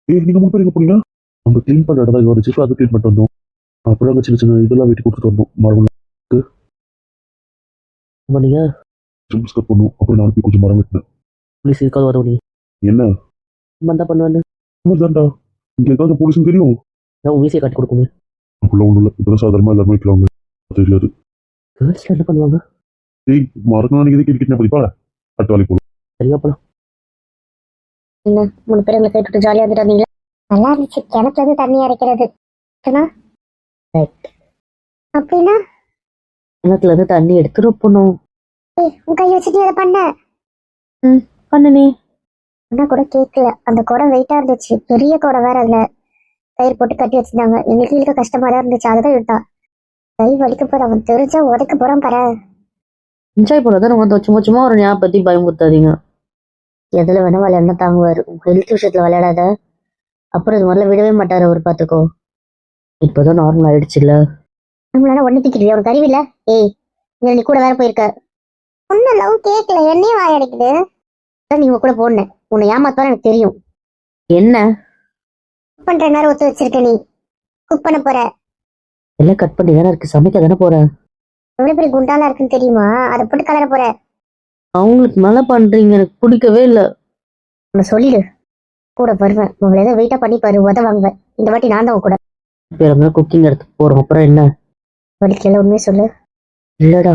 நீங்க 3 பேர் எங்க போனீங்க? அந்த க்ளீன் பண்ற இடம் தான் இது வந்துச்சு. அதை க்ளீன் பண்ணிட்டு வந்தோம். அப்புறம் அங்க சின்ன சின்ன இதெல்லாம் வெட்டி கொடுத்துட்டு வந்தோம். மரங்களுக்கு நீங்க ஜிம்ஸ்கட் பண்ணும். அப்புறம் நான் போய் கொஞ்சம் மரம் வெட்டினேன். போலீஸ் இருக்காது வரும் நீ என்ன தான் பண்ணுவேன்னு தான்டா இங்க ஏதாவது போலீஸ்னு தெரியும்? நான் வீசியை காட்டி கொடுக்குமே. அப்படிலாம் ஒன்றும் இல்லை. இப்பதான் சாதாரணமா எல்லாருமே வைக்கிறாங்க. தெரியாது. கேர்ள்ஸ்ல என்ன பண்ணுவாங்க? மறக்கணும் நீங்க கிரிக்கெட் பதிப்பா அடுத்த வேலைக்கு போகலாம். சரியா போலாம். என்ன 3 பேர் எங்களை கேட்டுட்டு ஜாலியா இருந்துட்டு வந்தீங்களா? நல்லா இருந்துச்சு. கிணத்துல இருந்து தண்ணி இறைக்கிறது அப்படின்னா கிணத்துல இருந்து தண்ணி எடுத்துட்டு போனோம். உன் கையை வச்சுட்டு அதை பண்ண பண்ணனே ஆனா கூட கேட்கல. அந்த குடம் வெயிட்டா இருந்துச்சு. பெரிய குடம் வேற. அதுல கயிறு போட்டு கட்டி வச்சிருந்தாங்க. எங்களுக்கு இழுக்க கஷ்டமா தான் இருந்துச்சு. அதுதான் இழுத்தா. கை வலிக்க போற. அவன் தெரிஞ்சா உதைக்க போறான் பாரு. என்ஜாய் பண்ணதான் வந்து சும்மா ஒரு ஞாபகம் பத்தி பயம் கொடுத்தாதீங்க. எதுல வேணா விளையாட தாங்குவாரு. ஹெல்த் விஷயத்துல விளையாடாத. அப்புறம் இது மாதிரிலாம் விடவே மாட்டாரு அவர். பாத்துக்கோ. இப்பதான் நார்மல் ஆயிடுச்சு இல்ல? நம்மளால ஒண்ணு திக்கிட்டு அவனுக்கு அறிவில்ல. ஏய் நீ கூட வேற போயிருக்க. ஒன்னும் லவ் கேட்கல. என்னையும் வாயடிக்குது. நீங்க கூட போன உன்னை ஏமாத்தாரு எனக்கு தெரியும். என்ன குக் பண்ற நேரம் ஒத்து வச்சிருக்க. நீ குக் பண்ண போற. எல்லாம் கட் பண்ணி தானே இருக்கு. சமைக்க தானே போறேன். எவ்வளவு பெரிய குண்டாலா இருக்குன்னு தெரியுமா? அதை போட்டு கலர போற. அவங்களுக்கு மேல பண்றீங்க. எனக்கு பிடிக்கவே இல்லை. உன்னை சொல்லிடு. கூட வருவேன். உங்களை ஏதோ வெயிட்டா பண்ணி பாரு. வாங்குவேன். இந்த வாட்டி நான் தான் கூட பேர் குக்கிங் எடுத்து போறோம். அப்புறம் என்ன வலிக்கல? உண்மையே சொல்லு. இல்லடா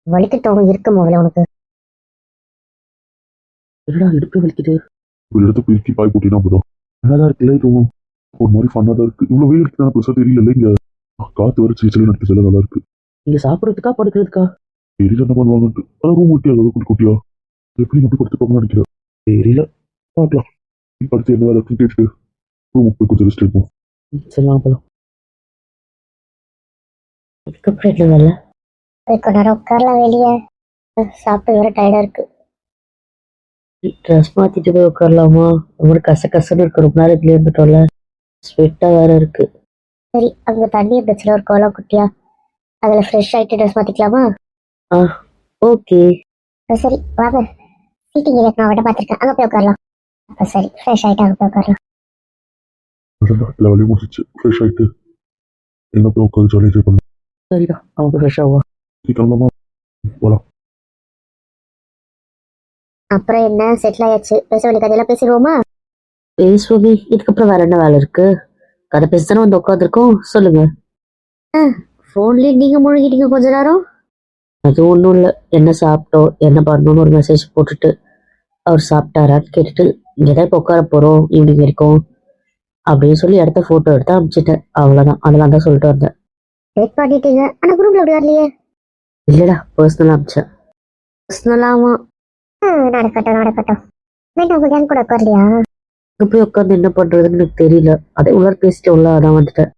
வலிக்கட்டும். இருக்கு முதல்ல உனக்கு. இல்லடா இடுப்பு வலிக்குது. ஒரு இடத்த பிரிக்கி பாய் போட்டினா போதும். நல்லாதான் இருக்குல்ல. இதுவும் ஒரு மாதிரி ஃபன்னா தான் இருக்கு. இவ்வளவு வெயில் அடிக்கிறான பெருசா தெரியல. இங்க காத்து வர சில நடிக்க சொல்ல நல்லா இருக்கு. இங்க சாப்பிடறதுக்கா படுக்கிறதுக்கா? தெரியல என்ன பண்ணுவாங்கன்ட்டு. அதான் ரூம் ஊட்டி அதாவது குட்டி குட்டியா எப்படி மட்டும் படுத்துப்பாங்கன்னு நினைக்கிறேன். தெரியல. பார்க்கலாம். படுத்து என்ன வேலை இருக்குன்னு கேட்டுட்டு ரூமுக்கு போய் கொஞ்சம் ரெஸ்ட் எடுப்போம். சரி வாங்க போலாம். இதுக்கப்புறம் என்ன வேலை? கொஞ்ச நேரம் உட்காரலாம் வெளியே. சாப்பிட்டு வேற டயர்டா இருக்கு. ட்ரெஸ் மாத்திட்டு போய் உட்காரலாமா? ரொம்ப கசன்னு இருக்கு. ரொம்ப நேரம் இதுல இருந்துட்டோம்ல. ஸ்வெட்டா வேற இருக்கு. சரி அங்க தண்ணி இருந்துச்சுல ஒரு கோலம் குட்டியா. அதுல ஃப்ரெஷ் ஆயிட்டு ட்ரெஸ் மாத்திக்கலாமா? ஓகே சரி வாங்க. சீட்டிங் நான் விட பாத்திருக்கேன். அங்க போய் உட்காரலாம். சரி ஃப்ரெஷ் ஆயிட்டு அங்க போய் உட்காரலாம். எல்லா வேலையும் முடிச்சிச்சு. ஃப்ரெஷ் ஆயிட்டு எங்க போய் உட்காந்து ஜாலியாக என்ஜாய் பண்ணலாம். சரிடா அவங்க ஃப்ரெஷ் ஆவா. கிளம்பலாமா? போலாம். அப்புறம் என்ன செட்டில் ஆயாச்சு. பேச வேண்டிய கதையெல்லாம் பேசிடுவோமா? பேசுவோமே. இதுக்கப்புறம் வேற என்ன வேலை இருக்கு? கதை பேசுதானே வந்து உட்காந்துருக்கோம். சொல்லுங்க. போன்லயே நீங்க முழுகிட்டீங்க கொஞ்ச நேரம். அது ஒன்றும் இல்லை. என்ன சாப்பிட்டோம் என்ன பண்ணணும்னு ஒரு மெசேஜ் போட்டுட்டு அவர் சாப்பிட்டாரான்னு கேட்டுட்டு இங்கேதான் இப்போ உட்கார போறோம் ஈவினிங் வரைக்கும் அப்படின்னு சொல்லி இடத்த போட்டோ எடுத்து அனுப்பிச்சிட்டேன். அவ்வளோதான். அதெல்லாம் தான் சொல்லிட்டு வந்தேன். வெயிட் பண்ணிட்டீங்க. ஆனா குரூப்ல அப்படி வரலையே. இல்லடா பர்சனலா அனுப்பிச்சேன். பர்சனலாமா? நடக்கட்டும். உங்க கேங் கூட உட்காரலையா? அங்க போய் உட்காந்து என்ன பண்றதுன்னு எனக்கு தெரியல. அதே உள்ளார பேசிட்டு உள்ள அதான் வந்துட்டேன்.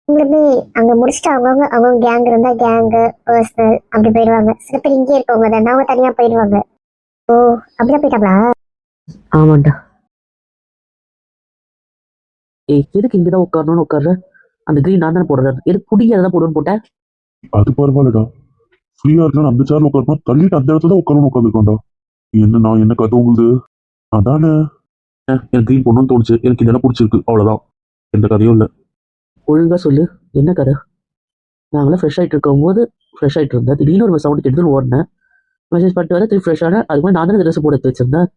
உங்களுமே அங்க முடிச்சுட்டு அவங்க கேங் இருந்தா கேங் பர்சனல் அப்படி போயிடுவாங்க. சில பேர் இங்கே இருக்கவங்க தானே அவங்க தனியா போயிடுவாங்க. ஓ அப்படிதான் போயிட்டாங்களா? ஆமாண்டா. எதுக்கு இங்கதான் உட்காரணும்னு உட்கார்ற? அந்த கிரீன் நான் தானே போடுறது. எதுக்கு புடிங்க அதான் போடுவேன்னு போட்டேன். அது பரவாயில்லடா. ஃப்ரீயா இருக்கா அந்த சேர்ல உட்காரணும். தள்ளிட்டு அந்த இடத்துல உட்காரணும் உட்காந்துருக்காண்டா. என்ன நான் என்ன கதை உங்களுக்கு? அதானே எனக்கு கிரீன் பண்ணணும்னு தோணுச்சு. எனக்கு இதெல்லாம் பிடிச்சிருக்கு. அவ்வளவுதான். எந்த கதையும் இல்லை. ஒழுங்கா சொல்லு என்ன கதை? நாங்களாம் ஃப்ரெஷ் ஆகிட்டு இருக்கும்போது ஃப்ரெஷ் ஆகிட்டு இருந்தேன். திடீர்னு ஒரு சவுண்ட் எடுத்துன்னு ஓடினேன். மெசேஜ் பண்ணிட்டு வர திருப்பி ஃப்ரெஷ்ஷான அதுக்கு மாதிரி நான் தானே ட்ரெஸ் போட எடுத்து வச்சிருந்தேன்.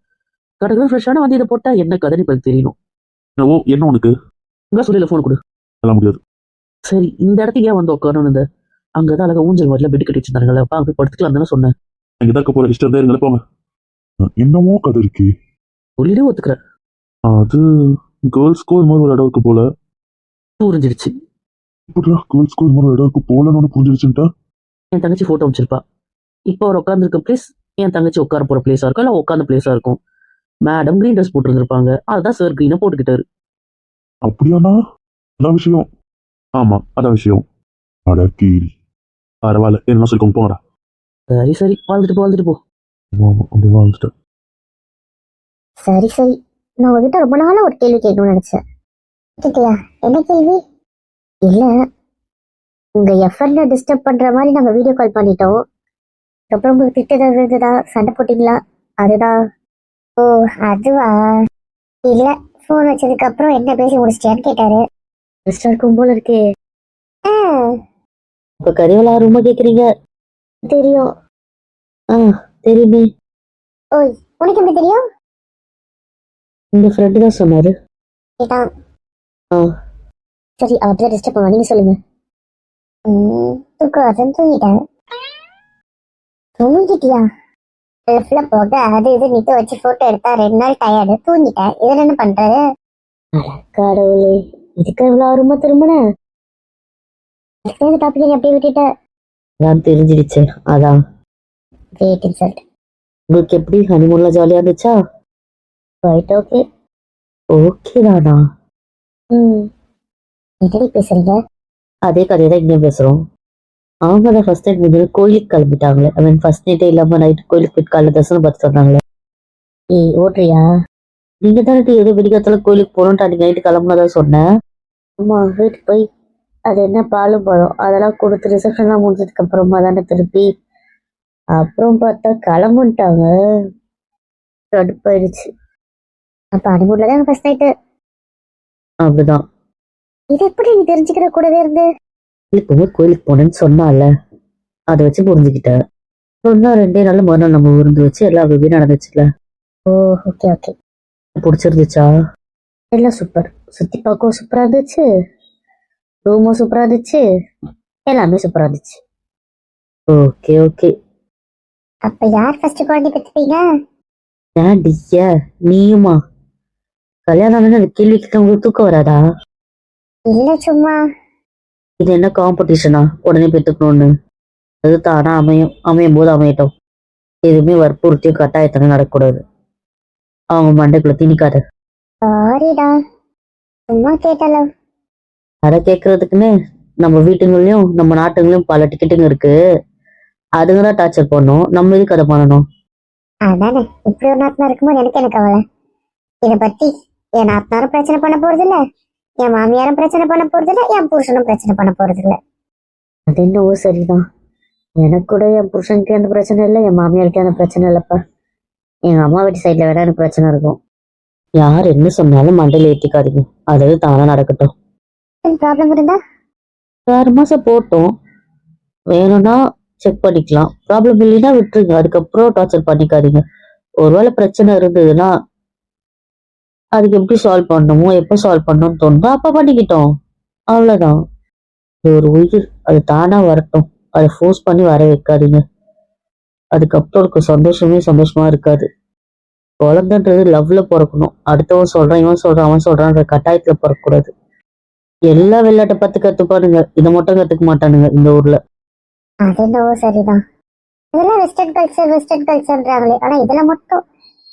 கடைக்கு ஃப்ரெஷ்ஷான வந்து இதை போட்டா என்ன கதைன்னு இப்போ தெரியணும். ஓ என்ன உனக்கு? இங்கே சொல்லல ஃபோன் கொடு. எல்லாம் முடியாது. சரி இந்த இடத்துக்கு ஏன் வந்து உட்காரணும்? இந்த அங்கதான் அழகா ஊஞ்சல் மாதிரிலாம் பெட் கட்டி வச்சிருந்தாங்களே. அப்போ படுத்துக்கலாம் தானே சொன்னேன். இங்க தான் இருக்க போற இஷ்டம் தான் இருங்களே போங்க. என்னமோ கதை இருக்கு. சொல்லிடே ஒத்துக்கிறேன். அது கேர்ள்ஸ்க்கும் இது மாதிரி ஒரு இடம் இருக்கு போல. புரிஞ்சிடுச்சு. கேர்ள்ஸ்க்கும் இது மாதிரி ஒரு இடம் இருக்கு போலன்னு புரிஞ்சிடுச்சுட்டா. என் தங்கச்சி போட்டோ அமைச்சிருப்பா. இப்போ அவர் உட்காந்துருக்க பிளேஸ் என் தங்கச்சி உட்கார போற பிளேஸா இருக்கும். இல்லை உட்காந்த பிளேஸா இருக்கும். மேடம் கிரீன் ட்ரெஸ் போட்டு இருந்திருப்பாங்க. அதுதான் சார் கிரீனை போட்டுக்கிட்டாரு. அப்படியாண்ணா? அதான் விஷயம். ஆமா அதான் விஷயம். அடக்கி பரவாயில்ல. என்ன சொல்லிக்கோங்க போங்கடா. சரி வாழ்ந்துட்டு போ. ஆமா அப்படி வாழ்ந்துட்டேன். சரி நான் உங்ககிட்ட ரொம்ப நாளா ஒரு கேள்வி கேட்கணும்னு நினைச்சேன். கேட்டியா? என்ன கேள்வி? இல்ல உங்க எஃப்என்ல டிஸ்டர்ப் பண்ற மாதிரி நாங்க வீடியோ கால் பண்ணிட்டோம். அப்புறம் உங்களுக்கு திட்டு ஏதாவது இருந்ததா? சண்டை போட்டீங்களா? அதுதான். ஓ அதுவா? இல்ல ஃபோன் வச்சதுக்கு அப்புறம் என்ன பேசி முடிச்சிட்டியான்னு கேட்டாரு. ரெஸ்டா இருக்கும் போல இருக்கே. ஆ, இப்ப கறிவலா ரொம்ப கேக்குறீங்க. தெரியும். ஆ, தெரியுமே. ஓய், உனக்கு எப்படி தெரியும்? உங்க ஃப்ரெண்டு தான் சொன்னாரு. கேட்டான். ஆ, சரி, அவர்கிட்ட டிஸ்டர்ப் பண்ண நீங்க சொல்லுங்க. தூக்கம் வரதுன்னு தூங்கிட்டேன். தூங்கிட்டியா? லெஃப்ட்ல போக அது இது நிக்க வச்சு போட்டோ எடுத்தா 2 நாள் டயர்டு, தூங்கிட்டேன். இதுல என்ன பண்றது? கடவுளே, இதுக்கு இவ்வளவு ஆர்வமா திரும்பின? இந்த டாபிக் நீ அப்படியே விட்டுட்ட. நான் தெரிஞ்சிடுச்சு. அதான். Great insult. உங்களுக்கு எப்படி ஹனிமூன்ல ஜாலியா இருந்துச்சா? Right, okay. ஓகே தானா? என்னடி பேசுறீங்க? அதே கதையை தான் இங்கே பேசுறோம். அவங்க தான் ஃபர்ஸ்ட் நைட் முடிஞ்சது கோயிலுக்கு கிளம்பிட்டாங்களே. ஐ மீன் ஃபர்ஸ்ட் நைட்டே இல்லாம நைட் கோயிலுக்கு போயிட்டு காலைல தரிசனம் பார்த்து சொன்னாங்களே. ஏய், ஓடுறியா? நீங்க தானே ஏதோ விடிகாலத்துல கோயிலுக்கு போகணும்ட்டு அன்னைக்கு நைட்டு கிளம்புனதான் சொன்னேன். அம்மா வீட்டுக்கு போய் அது என்ன பாலும் பழம் அதெல்லாம் கொடுத்து ரிசப்ஷன்லாம் முடிஞ்சதுக்கு அப்புறமா தானே திருப்பி. அப்புறம் பார்த்தா கிளம்புட்டாங்க. கடுப்பாயிடுச்சு. அப்ப அனுமூர்ல தான் ஃபர்ஸ்ட் நைட்டு. அப்படிதான். இது எப்படி நீ தெரிஞ்சுக்கிற கூடவே இருந்து? கோயிலுக்கு போனேன்னு சொன்னால, அதை வச்சு புரிஞ்சுக்கிட்டேன். சொன்னா 2 நாள்ல மறுநாள் நம்ம விருந்து வச்சு எல்லா வேலையும் நடந்துச்சுல. ஓ, ஓகே ஓகே. பிடிச்சிருந்துச்சா? எல்லாம் சூப்பர். சுத்தி பார்க்கவும் சூப்பரா இருந்துச்சு, ரூமும் சூப்பரா இருந்துச்சு, எல்லாமே சூப்பரா இருந்துச்சு. Okay okay. அப்ப யார் ஃபர்ஸ்ட் குழந்தை பெற்றுப்பீங்க? ஏன் டிய நீயுமா? கல்யாணம் ஆனது அந்த கேள்விக்கு உங்களுக்கு தூக்கம் வராதா? இல்ல, சும்மா. இது என்ன காம்படிஷனா உடனே பெற்றுக்கணும்னு? அது தானா அமையும் போது அமையட்டும். எதுவுமே வற்புறுத்தியும் கட்டாயத்தனம் நடக்கக்கூடாது. அவங்க மண்டைக்குள்ள திணிக்காத. சாரிடா, சும்மா கேட்டல. அதை கேட்கறதுக்குன்னு நம்ம வீட்டுங்களையும் நம்ம நாட்டுங்களையும் பல டிக்கெட்டுங்க இருக்கு. அதுங்க தான் டார்ச்சர் பண்ணும். நம்ம எதுக்கு அதை பண்ணணும்? அதானே, இப்படி ஒரு நாத்தனா இருக்கும்போது எனக்கு என்ன கவலை? இதை பத்தி என் நாத்தனாரும் பிரச்சனை பண்ண போறது இல்ல, என் மாமியாரும் பிரச்சனை பண்ண போறது இல்ல, என் புருஷனும் பிரச்சனை பண்ண போறது இல்ல. அது என்னவோ சரிதான். எனக்கு கூட என் புருஷனுக்கு அந்த பிரச்சனை இல்லை, என் மாமியாருக்கு அந்த பிரச்சனை இல்லைப்பா. எங்க அம்மா வீட்டு சைட்ல வேற எனக்கு பிரச்சனை இருக்கும். யார் என்ன சொன்னாலும் மண்டையில ஏற்றிக்காதீங்க. அதாவது தானா நடக்கட்டும். ப்ராப்ளம் இருந்தா 6 மாசம் போட்டோம். வேணும்னா செக் பண்ணிக்கலாம். ப்ராப்ளம் இல்லைன்னா விட்டுருங்க. அதுக்கப்புறம் டார்ச்சர் பண்ணிக்காதீங்க. ஒருவேளை பிரச்சனை இருந்ததுன்னா அதுக்கு எப்படி சால்வ் பண்ணணுமோ எப்போ சால்வ் பண்ணணும்னு தோணுதோ அப்ப பண்ணிக்கிட்டோம். அவ்வளவுதான். இது ஒரு உயிர், அது தானா வரட்டும். அதை ஃபோர்ஸ் பண்ணி வர வைக்காதீங்க. அதுக்கப்புறம் இருக்க சந்தோஷமே சந்தோஷமா இருக்காது. குழந்தைன்றது லவ்ல பிறக்கணும். அடுத்தவன் சொல்றான், இவன் சொல்றான், அவன் சொல்றான்ற கட்டாயத்துல பிறக்கக்கூடாது. எல்லா விளையாட்டை பார்த்து கத்துப்பானுங்க, இதை மட்டும் கத்துக்க மாட்டானுங்க இந்த ஊர்ல. அது என்னவோ சரிதான். இதெல்லாம் வெஸ்டர்ன் கல்ச்சர்ன்றாங்களே, ஆனா இதுல மட்டும்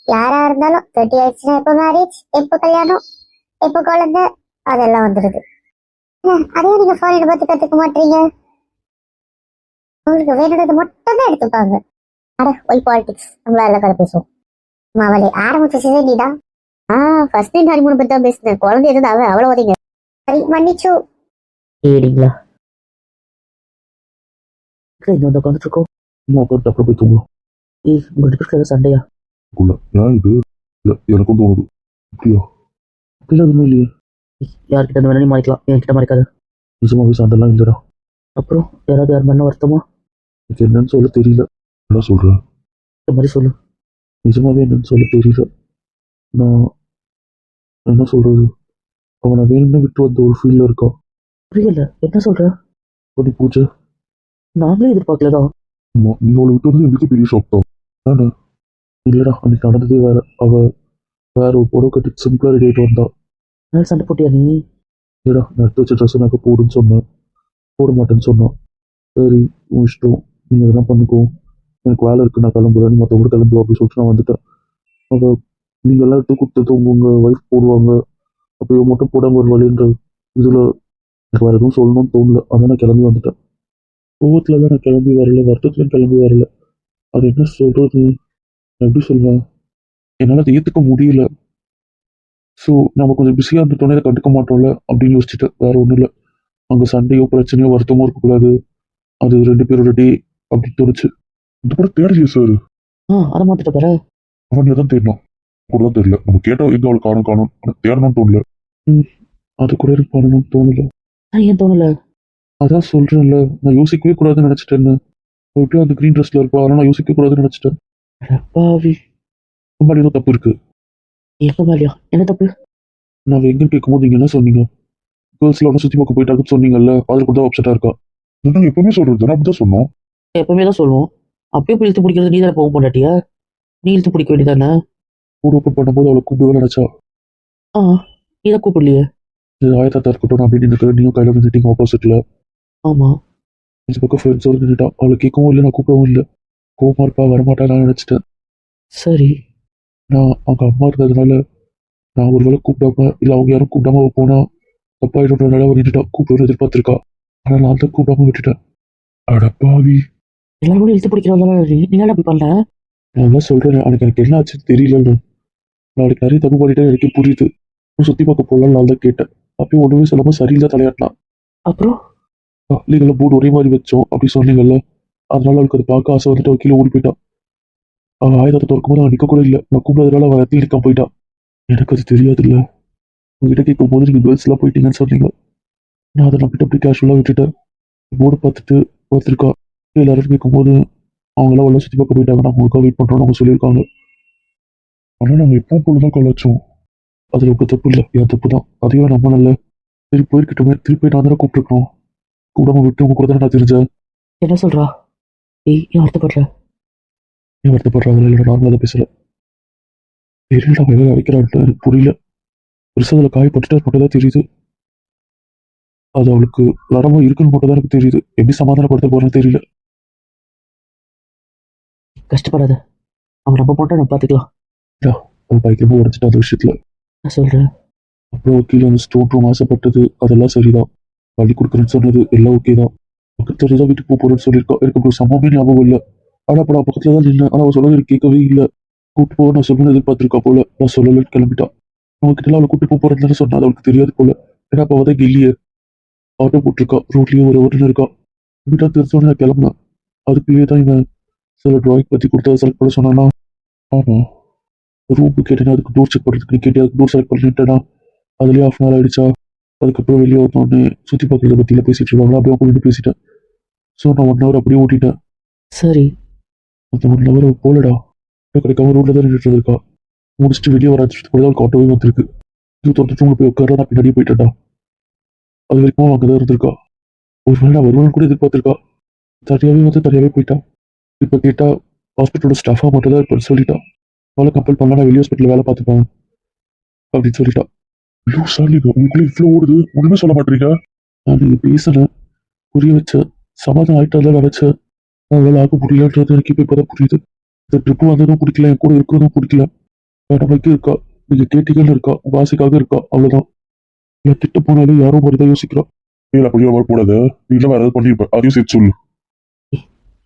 யாரா இருந்தாலும் 30 ஆயிடுச்சுன்னா எப்போ மேரேஜ், எப்போ கல்யாணம், எப்போ குழந்தை, அதெல்லாம் வந்துடுது. அதே நீங்க ஃபாரின் பார்த்து கத்துக்க மாட்டீங்க. உங்களுக்கு வேணுன்றது மட்டும் தான் எடுத்துப்பாங்க. அட ஒய் பாலிடிக்ஸ், நம்மளா எல்லாம் கதை பேசுவோம். மாவளே ஆரம்பிச்சு நீதான். ஃபர்ஸ்ட் டைம் ஹனிமூன் பத்தி தான் பேசினேன். குழந்தை எதுவும் அவன் அவ்வளோ ஓதிங்க. சரி, மன்னிச்சு. சரிங்களா? இங்க வந்து உட்காந்துட்டு இருக்கோம். இன்னும் உட்காந்து அப்புறம் போய் தூங்கலாம். உங்க 2 பேருக்கு சண்டையா? ஏன் இது? இல்ல, எனக்கும் தோணுது. அப்படியா? அப்படிலாம் எதுவுமே இல்லையே. யார்கிட்ட இருந்து வேணாலும் மாறிக்கலாம், என்கிட்ட மாறிக்காது. நிஜமாவே சண்டைலாம் இல்லடா. அப்புறம் யார் பண்ண வருத்தமா? எனக்கு என்னன்னு சொல்ல தெரியல. என்ன சொல்றேன்? இந்த மாதிரி சொல்லு. நிஜமாவே என்னன்னு சொல்ல தெரியல. நான் என்ன சொல்றது? அவனை வேணும்னே விட்டு வந்த ஒரு ஃபீல்ல இருக்கா. புரியல, என்ன சொல்ற? அப்படி பூஜை, நாங்களே எதிர்பார்க்கலதான். ஆமா, நீ அவளை விட்டு வந்து எங்களுக்கு பெரிய ஷாக் தான். தானே? இல்லடா, அன்னைக்கு நடந்ததே வேற. அவ வேற ஒரு புடவை கட்டிட்டு சிம்பிளா ரெடி ஆயிட்டு வந்தா. அதனால சண்டை போட்டியா நீ? இல்லடா, நான் எடுத்து வச்ச ட்ரெஸ் எனக்கு போடுன்னு சொன்னேன். போட மாட்டேன்னு சொன்னான். சரி, உன் இஷ்டம், நீ அதெல்லாம் பண்ணிக்கோ, எனக்கு வேலை இருக்கு, நான் கிளம்புறேன், நீ மற்றவங்க கிளம்புவா அப்படின்னு சொல்லிட்டு நான் வந்துட்டேன். அவ நீங்க எல்லாம் எடுத்து கொடுத்தது உங்க ஒய்ஃப் போடுவாங்க, அப்போ இவன் மட்டும் போடாம ஒரு வழின்ற இதுல எனக்கு வேற எதுவும் சொல்லணும்னு தோணல. அதான் நான் கிளம்பி வந்துட்டேன். கோவத்துலலாம் நான் கிளம்பி வரல, வருத்தத்துலையும் கிளம்பி வரல. அது என்ன சொல்றது, நான் எப்படி சொல்வேன், என்னால் அதை ஏற்றுக்க முடியல. ஸோ நம்ம கொஞ்சம் பிஸியாக இருந்துட்டோன்னே அதை கண்டுக்க மாட்டோம்ல அப்படின்னு யோசிச்சுட்டு, வேற ஒன்றும் இல்லை. அங்கே சண்டையோ பிரச்சனையோ வருத்தமோ இருக்கக்கூடாது, அது 2 பேரோட டே அப்படின்னு தோணுச்சு. இந்த கூட தேடலையே சார். அதை மாத்திட்ட பாரு. அவனையே தான் தேடினான். கூட தான் தெரியல. நம்ம கேட்டா எங்க அவளை காணும் காணும் ஆனால் தேடணும்னு தோணல. அது கூட எனக்கு பண்ணணும்னு தோணல. ஏன் தோணல? அதான் சொல்றேன்ல, நான் யோசிக்கவே கூடாதுன்னு நினைச்சிட்டேன்னு. எப்படியும் அந்த கிரீன் ட்ரெஸ்ல இருப்பா, ஆனால் நான் யோசிக்க கூடாதுன்னு நினைச்சிட்டேன். பாவி. முன்னாடி ஏதோ தப்பு இருக்கு. எங்க மேலையா? என்ன தப்பு? நான் எங்கன்னு கேட்கும்போது நீங்க என்ன சொன்னீங்க? கேர்ள்ஸ்ல ஒன்று சுத்தி பார்க்க போயிட்டாங்கன்னு சொன்னீங்கல்ல, அதில் கூட அப்செட்டா இருக்கா. நான் எப்பவுமே சொல்றது நான் அப்படிதான் சொன்னோம். எப்பவுமே தான் சொல்லுவோம். அப்பயே போய் இழுத்து பிடிக்கிறது நீ தானே போக போட்டாட்டியா? நீ இழுத்து பிடிக்க வேண்டியதானே? கூட ஓப்பன் பண்ணும்போது அவளை கூப்பிடுவேன் நினைச்சா. ஆ, நீ தான் கூப்பிடலையே. இது ஆயத்தாத்தா இருக்கட்டும், நான் அப்படி நினைக்கிறேன். நீயும் கையில நின்றுட்டீங்க ஆப்போசிட்ல. ஆமா. இந்த பக்கம் ஃப்ரெண்ட்ஸோடு நின்றுட்டா. அவளை கேட்கவும் இல்லை, நான் கூப்பிடவும் இல்லை. கோவமா இருப்பா, வரமாட்டா நான் நினைச்சிட்டேன். சரி. நான் அவங்க அம்மா இருந்ததுனால நான் ஒரு வேளை கூப்பிடாம இல்லை அவங்க யாரும் கூப்பிடாம அவ போனா தப்பாயிடும்ன்றனால அவ நின்றுட்டா. கூப்பிடுன்னு எதிர்பார்த்திருக்கா. ஆனால் நான் தான் கூப்பிடாம விட்டுட்டேன். அடப்பாவி. எல்லாரும் கூட இழுத்து பிடிக்கிறதால நீ அப்படி பண்ணல. நான் தான் சொல்றேன், எனக்கு என்ன ஆச்சுன்னு தெரியலன்னு. நாளைக்கு நிறைய தப்பு பண்ணிட்டேன் எனக்கு புரியுது. சுத்தி பார்க்க போகலாம் நான் தான் கேட்டேன். அப்பயும் ஒண்ணுமே சொல்லாம சரியில்லை தலையாட்டினான். அப்புறம் நீங்கள போர்டு ஒரே மாதிரி வச்சோம் அப்படி சொன்னீங்கல்ல, அதனால அவளுக்கு அது பார்க்க ஆசை வந்துட்டு அவ கீழே ஓடி போயிட்டான். அவன் ஆயுதத்தை திறக்கும் போது அவன் நிற்க கூட இல்லை. நான் கூப்பிடாதனால அவன் இடத்துல நிற்க போயிட்டான். எனக்கு அது தெரியாது இல்ல. உங்ககிட்ட கேட்கும் போது நீங்க கேர்ள்ஸ் எல்லாம் போயிட்டீங்கன்னு சொன்னீங்க. நான் அதை நம்பிட்டு அப்படி கேஷுவலா விட்டுட்டேன். போர்டு பார்த்துட்டு ஒருத்தருக்கா எல்லாரும் கேட்கும்போது அவங்க எல்லாம் உள்ள சுத்தி பார்க்க போயிட்டாங்க, நான் உங்களுக்காக வெயிட் பண்றோம்னு அவங்க சொல்லியிருக்காங்க. ஆனா நாங்க எப்பவும் போலதான் கலாச்சோம். அதுல உங்க தப்பு இல்லை, என் தப்பு தான். அதையும் நம்ம நல்ல சரி போயிருக்கட்டுமே, திருப்பி நான் தானே கூப்பிட்டுருக்கணும். கூடாம விட்டு உங்க கூட தானே நான் தெரிஞ்சேன். என்ன சொல்றா? ஏன் வருத்தப்படுற? ஏன் வருத்தப்படுறாங்க? இல்லை நார்மலாக தான் பேசல. தெரியல அவன் எதாவது அழைக்கிறான்ட்டு எனக்கு புரியல. பெருசாக அதில் காயப்பட்டுட்டு மட்டும் தான் தெரியுது. அது அவளுக்கு வரமா இருக்குன்னு மட்டும் தான் எனக்கு தெரியுது. எப்படி சமாதானப்படுத்த போறேன்னு தெரியல. கஷ்டப்படாத. அவன் நம்ம போட்டா நம்ம பார்த்துக்கலாம். அவன் பயங்கரமா உடச்சிட்டு அந்த விஷயத்துல. நான் சொல்றேன். அப்புறம் கீழே அந்த ஸ்டோன் ரூம் ஆசைப்பட்டது அதெல்லாம் சரிதான். பள்ளி கொடுக்குறேன்னு சொன்னது எல்லாம் ஓகே தான். பக்கத்துல தான் வீட்டுக்கு போறேன்னு சொல்லியிருக்கா. எனக்கு அப்புறம் சம்பவமே ஞாபகம் இல்லை. ஆனா அப்ப நான் பக்கத்துல தான் நின்னேன். ஆனா அவன் சொன்னது எனக்கு கேட்கவே இல்லை. கூட்டு போக நான் சொல்லணும்னு எதிர்பார்த்திருக்கா போல. நான் சொல்லலன்னு கிளம்பிட்டான். அவங்ககிட்ட அவளை கூட்டு போறேன்னு சொன்னா அவளுக்கு தெரியாது போல. ஏன்னா அப்ப அவதான் இல்லையே. ஆட்டோ போட்டிருக்கா, ரோட்லயே ஒரு ஓட்டுன்னு இருக்கா. வீட்டா தெரிஞ்சோன்னு நான் கிளம்புனேன். அதுக்குள்ளேயே தான் இவன் சில டிராயிங் பத்தி கொடுத்தா செலக்ட் பண்ண சொன்னானா. ஆமா, ரூம் கேட்டேன்னா அதுக்கு டோர் செக் பண்ணுறதுக்கு நீ கேட்டு அதுக்கு டோர் செலக்ட் பண்ணிட்டேன்னா அதுலேயே ஹாஃப் அன் ஹவர் ஆயிடுச்சா. அதுக்கப்புறம் வெளியே வந்தோடனே சுற்றி பார்க்கறத பற்றிலாம் பேசிட்டு இருக்காங்களா, அப்படியே அவங்க பேசிட்டேன். ஸோ நான் 1 ஹவர் அப்படியே ஓட்டிட்டேன். சரி. அந்த 1 ஹவர் போலடா கிடைக்காம ரோட்ல தான் நின்றுட்டு இருக்கா. முடிச்சுட்டு வெளியே வர கூட அவளுக்கு ஆட்டோவே வந்திருக்கு. இது தொட்டு உங்களை போய் உட்கார நான் பின்னாடியே போயிட்டேன்டா. அது வரைக்கும் அங்கே தான் இருந்திருக்கா. ஒரு வேளை நான் வருவான்னு கூட எதிர்பார்த்திருக்கா. தனியாகவே வந்து தனியாகவே போயிட்டான். இப்போ கேட்டா ஹாஸ்பிட்டலோட ஸ்டாஃபாக மட்டும் தான் இருப்பேன்னு சொல்லிட்டான். அவளை கம்பல் பண்ணலாம், நான் வெளி ஹாஸ்பிட்டலில் வேலை பார்த்துப்பேன் அப்படின்னு சொல்லிட்டா. லூசா நீங்க? உங்களுக்குள்ள இவ்வளோ ஓடுது, ஒண்ணுமே சொல்ல மாட்டீங்க. நான் நீங்க பேசுனேன், புரிய வச்சேன், சமாதானம் ஆயிட்டாதான் நினைச்சேன். அவளால் ஆக முடியலன்றது எனக்கு இப்போ இப்பதான் புரியுது. இந்த ட்ரிப்பு வந்ததும் பிடிக்கல, என் கூட இருக்கிறதும் பிடிக்கல. நமக்கு இருக்கா, நீங்க கேட்டீங்கன்னு இருக்கா, உங்க ஆசைக்காக இருக்கா, அவ்வளவுதான். என் திட்ட போனாலும் யாரும் மாதிரிதான் யோசிக்கிறா. இல்ல அப்படியே மாதிரி போடாத, நீ இல்லை வேற ஏதாவது பண்ணிருப்ப, அதையும் சேர்த்து சொல்லு.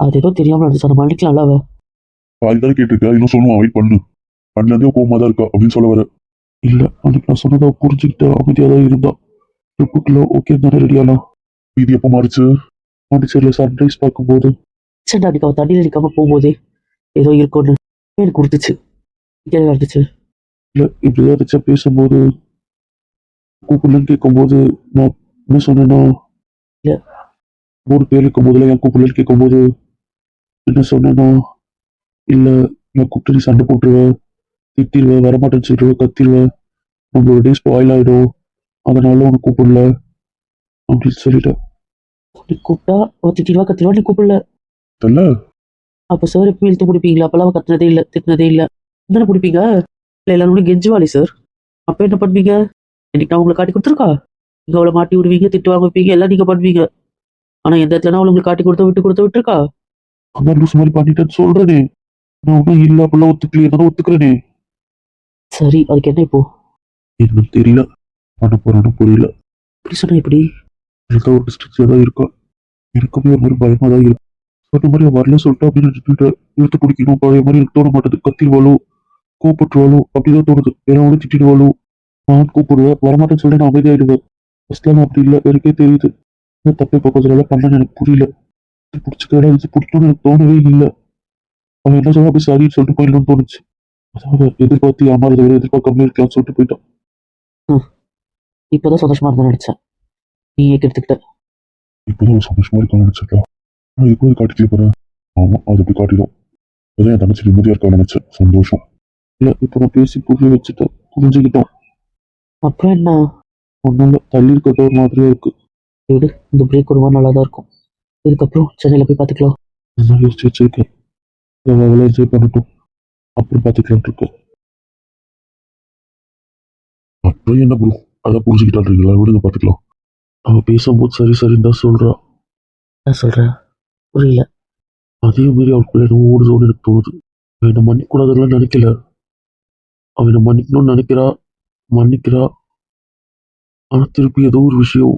அது ஏதோ தெரியாம நடந்துச்சு. அதை மன்னிக்கலாம்ல அவ. அதுதான் கேட்டிருக்க, இன்னும் சொல்லுவான், வெயிட் பண்ணு. அண்ணன் கோவமா தான் இருக்கா அப்படின்னு சொல்ல வர. இல்ல, அன்னைக்கு நான் சொன்னதை புரிஞ்சுக்கிட்டு அமைதியா தான் இருந்தா. ட்ரிப்புக்குள்ள ஓகே தானே ரெடியானா. இது எப்போ மாறிச்சு? பாண்டிச்சேரியில சன்ரைஸ் பார்க்கும்போது. சரி, அன்னைக்கு அவன் தண்ணியில் அடிக்காம போகும்போதே ஏதோ இருக்கும்னு எனக்கு கொடுத்துச்சு. என்ன நடந்துச்சு? இல்ல இப்படிதான் இருந்துச்சா பேசும்போது கூப்பிடலன்னு கேட்கும்போது நான் என்ன சொன்னேன்னா, இல்ல. ஒரு பேர் இருக்கும் போதுல என் கூப்பிடலன்னு கேட்கும்போது என்ன சொன்னேன்னா, இல்ல நான் கூப்பிட்டு நீ சண்டை போட்டுருவேன், திட்டிடுவேன், வரமாட்டேன்னு சொல்லிடுவேன், கத்திடுவேன், நம்மளோட டே ஸ்பாயில் ஆயிடும், அதனால உனக்கு கூப்பிடல அப்படின்னு சொல்லிட்டேன். நீ கூப்பிட்டா அவ திட்டிடுவா, கத்திடுவா, நீ கூப்பிடல. இல்ல அப்போ சார் எப்பவும் இழுத்து பிடிப்பீங்களா? அப்பெல்லாம் அவ கத்துனதே இல்லை, திட்டினதே இல்லை. தானே பிடிப்பீங்க? இல்லை எல்லாரும் கூட கெஞ்சுவாளி சார். அப்போ என்ன பண்ணுவீங்க? இன்னைக்கு நான் உங்களை காட்டி கொடுத்துருக்கா. நீங்க அவளை மாட்டி விடுவீங்க, திட்டு வாங்க வைப்பீங்க, எல்லாம் நீங்க பண்ணுவீங்க. ஆனா எந்த இடத்துல அவளை உங்களுக்கு காட்டி கொடுத்து விட்டுருக்கா. அதான் லூஸ் மாதிரி பண்ணிட்டேன்னு சொல்றேனே. நான் ஒன்றும் இல்ல அப்படிலாம் ஒத்துக்கலையே, நான் ஒத்துக்கிறேனே. சரி, அதுக்கு என்ன இப்போ? என்ன தெரியல, பண்ண போறான்னு புரியல. இப்படி சொன்னா எப்படி? எனக்கு ஒரு டிஸ்ட்ரிக்ட்ல தான் இருக்கா. எனக்குமே ஒரு மாதிரி பயமா தான் இருக்கு. சொன்ன மாதிரி அவன் வரல சொல்லிட்டு அப்படின்னு நினைச்சுட்டு இழுத்து பிடிக்கணும் பழைய மாதிரி எனக்கு தோண மாட்டேது. கத்திடுவாளோ, கூப்பிட்டுருவாளோ அப்படிதான் தோணுது. ஏன்னா அவளை திட்டிடுவாளோ, நான் கூப்பிடுவேன், வரமாட்டேன்னு சொல்லி நான் அமைதியாயிடுவேன். ஃபர்ஸ்ட்ல நான் அப்படி இல்லை, எனக்கே தெரியுது. நான் தப்பே பக்கத்துல பண்ணேன்னு எனக்கு புரியல. பிடிச்சிக்கடா இது பிடிக்கணும்னு எனக்கு தோணவே இல்லை. அவன் என்ன சொல்ல அப்படி சாரின்னு சொல்லிட்டு போயிடணும்னு தோணுச்சு. அதாவது எதிர்பார்த்து ஏமாறதை விட எதிர்பார்க்காம இருக்கலாம்னு சொல்லிட்டு போயிட்டான். இப்போதான் சந்தோஷமா இருந்தா நினைச்சேன். நீ கெடுத்துக்கிட்ட. இப்போதான் ஒரு சந்தோஷமா இருக்கான்னு நினைச்சிருக்கா. நான் இதுக்கு காட்டிக்கல போறேன். ஆமா அது எப்படி காட்டிடும். அதான் என் தங்கச்சி நிம்மதியா இருக்கான்னு நினைச்சேன். சந்தோஷம். இல்ல இப்போ நான் பேசி புரிய வச்சுட்டேன், புரிஞ்சுக்கிட்டோம். அப்புறம் என்ன? ஒன்னால தள்ளி இருக்கிறது ஒரு மாதிரியா இருக்கு. விடு, இந்த பிரேக் ஒரு மாதிரி நல்லா தான் இருக்கும். இதுக்கப்புறம் சென்னையில் போய் பார்த்துக்கலாம். நான் யோசிச்சு வச்சிருக்கேன். எவ்வளோ என்ஜாய் பண்ணட்டும், அப்புறம் பார்த்துக்கலான் இருக்கேன். அப்புறம் என்ன ப்ரோ, அதான் புரிஞ்சுக்கிட்டான்றீங்களா? விடுங்க பார்த்துக்கலாம். அவ பேசும்போது சரி சரின்னு தான் சொல்றா. என்ன சொல்ற? புரியல. அதே மாதிரி அவளுக்குள்ள என்ன ஓடுதோன்னு எனக்கு தோணுது. அவன் என்ன மன்னிக்கூடாதுலாம் நினைக்கல. அவன் என்ன மன்னிக்கணும்னு நினைக்கிறா, மன்னிக்கிறா. ஆனா திருப்பி ஏதோ ஒரு விஷயம்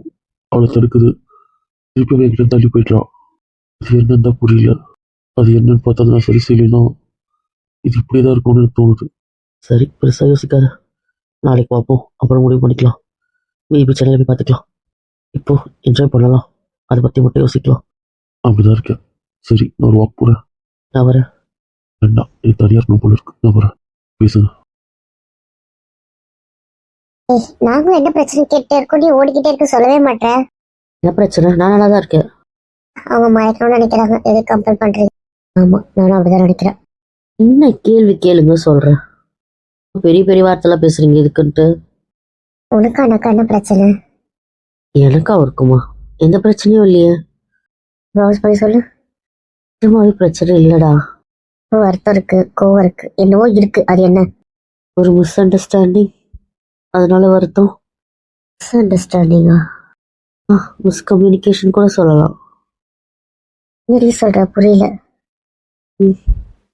அவளை தடுக்குது. திருப்பி அவன் என்கிட்ட தள்ளி போயிட்டான். அது என்னன்னு தான் புரியல. அது என்னன்னு பார்த்தா நான் சரி செய்யலைன்னா இது இப்படியே தான் இருக்கும்னு எனக்கு தோணுது. சரி, பெருசாக யோசிக்காத. நாளைக்கு பார்ப்போம், அப்புறம் முடிவு பண்ணிக்கலாம். மேபி சென்னையில் போய் பார்த்துக்கலாம். இப்போ என்ஜாய் பண்ணலாம், அதை பற்றி மட்டும் யோசிக்கலாம். அப்படிதான் இருக்கேன். சரி, நான் ஒரு வாக் போறேன். நான் வரேன். வேண்டாம், இது தனியா இருக்கணும் போல இருக்கு. நான் வரேன், பேசுங்க. ஏய், நாங்களும் என்ன பிரச்சனை கேட்டே இருக்கோம், நீ ஓடிக்கிட்டே இருக்க சொல்லவே மாட்டேன். என்ன பிரச்சனை? நான் நல்லா தான் இருக்கேன். அவங்க மயக்கணும்னு நினைக்கிறாங்க, எதுக்கு கம்பல் பண்றீங்க? ஆமா, நானும் அப்படிதான் நினைக்கிறேன். என்ன கேள்வி கேளுங்க சொல்கிறேன். பெரிய பெரிய வார்த்தைலாம் பேசுறீங்க இதுக்குன்ட்டு. உனக்கு அண்ணாக்கா என்ன பிரச்சனை? எனக்கா இருக்குமா? எந்த பிரச்சனையும் இல்லையே. ரோஸ் பண்ணி சொல்லு. நிஜமாவே பிரச்சனை இல்லடா. வருத்தம் இருக்கு, கோவம் இருக்கு, என்னவோ இருக்கு. அது என்ன? ஒரு மிஸ் அண்டர்ஸ்டாண்டிங், அதனால வருத்தம். மிஸ் அண்டர்ஸ்டாண்டிங்கா? மிஸ்கம்யூனிகேஷன் கூட சொல்லலாம். என்னடி சொல்ற? புரியல.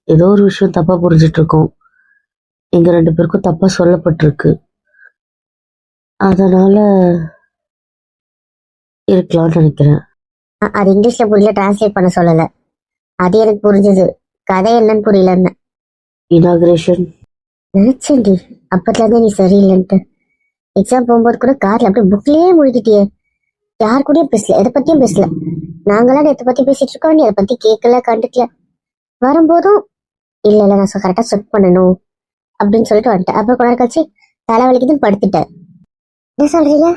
ஏதோ ஒரு விஷயம் தப்பா புரிஞ்சிட்டு இருக்கோம். எங்க 2 பேருக்கும் தப்பா சொல்லப்பட்டிருக்கு. அதனால இருக்கலாம்னு நினைக்கிறேன். அது இங்கிலீஷ்ல புரியல, டிரான்ஸ்லேட் பண்ண சொல்லல. அது எனக்கு புரிஞ்சது. கதை என்னன்னு புரியலன்னு இனாகிரேஷன் நினைச்சேன்டி. அப்பத்துல இருந்தே நீ சரியில்லைன்ட்டு. எக்ஸாம் போகும்போது கூட கார்ல அப்படியே புக்லயே முழுகிட்டியே. யார் கூடயும் பேசல, எதை பத்தியும் பேசல. நாங்களாம் எதை பத்தி பேசிட்டு இருக்கோம், நீ அதை பத்தி கேட்கல, கண்டுக்கல. வரும்போதும் இல்ல இல்ல நான் கரெக்டா செக் பண்ணணும் அப்படின்னு சொல்லிட்டு வந்துட்டேன். அப்புறம் கொஞ்ச நேரம் கழிச்சு தலைவலிக்குதுன்னு படுத்துட்டேன். என்ன சொல்றீங்க?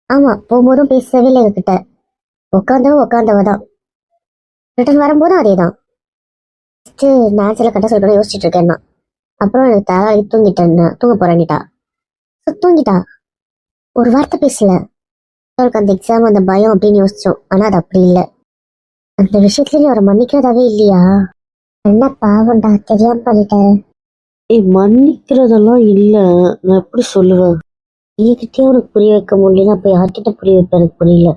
ஆமா, போகும்போதும் பேசவே இல்லை எங்ககிட்ட. உட்காந்தவதான். ரிட்டர்ன் வரும்போதும் அதேதான். நான் சில கட்ட சொல்லணும் யோசிச்சுட்டு இருக்கேன். அப்புறம் எனக்கு தலைவலி தூங்க போறேன்னிட்டா. தூங்கிட்டா. ஒரு வார்த்தை பேசல. அவருக்கு அந்த எக்ஸாம் அந்த பயம் அப்படின்னு யோசிச்சோம். ஆனா அது அப்படி இல்லை. அந்த விஷயத்துல நீ அவரை மன்னிக்கிறதாவே இல்லையா? என்ன பாவம்டா, தெரியாம பண்ணிட்டேன். மன்னிக்கிறதெல்லாம் இல்ல. நான் எப்படி சொல்லுவேன்? என்கிட்டயே உனக்கு புரிய வைக்க முடியல, அப்ப யார்கிட்ட புரிய வைப்ப? எனக்கு புரியல.